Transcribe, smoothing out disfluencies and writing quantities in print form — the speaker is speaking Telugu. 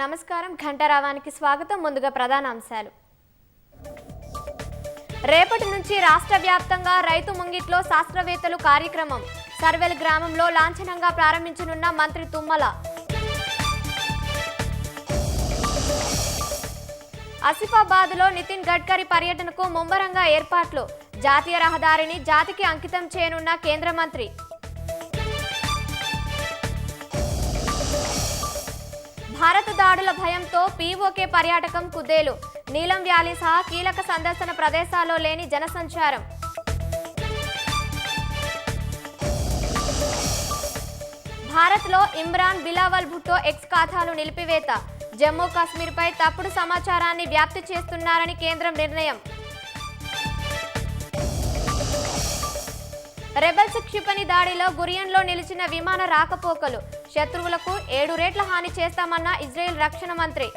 నమస్కారం ఘంటారావానికి స్వాగతం. ముందుగా ప్రధాన అంశాలు. రేపటి నుంచి రాష్ట్ర వ్యాప్తంగా రైతు ముంగిట్లో శాస్త్రవేత్తలు కార్యక్రమం. సర్వేల్ గ్రామంలో లాంఛనంగా ప్రారంభించనున్న మంత్రి తుమ్మల. ఆసిఫాబాద్లో నితిన్ గడ్కరీ పర్యటనకు ముమ్మరంగా ఏర్పాట్లు. జాతీయ రహదారిని జాతికి అంకితం చేయనున్న కేంద్ర మంత్రి. భారత దాడుల భయంతో పీఓకే పర్యాటకం కుదేలు. నీలం వ్యాలీ సహా కీలక సందర్శన ప్రదేశాల్లో లేని జనసంచారం. భారత్లో ఇమ్రాన్ బిలావల్ భుట్టో ఎక్స్ ఖాతాలు నిలిపివేత. జమ్మూ కాశ్మీర్పై తప్పుడు సమాచారాన్ని వ్యాప్తి చేస్తున్నారని కేంద్రం నిర్ణయం. రెబల్స్ క్షిపణి దాడిలో గురియన్లో నిలిచిన విమాన రాకపోకలు. శత్రువులకు 7 రెట్ల హాని చేస్తామన్న ఇజ్రాయెల్ రక్షణ మంత్రి.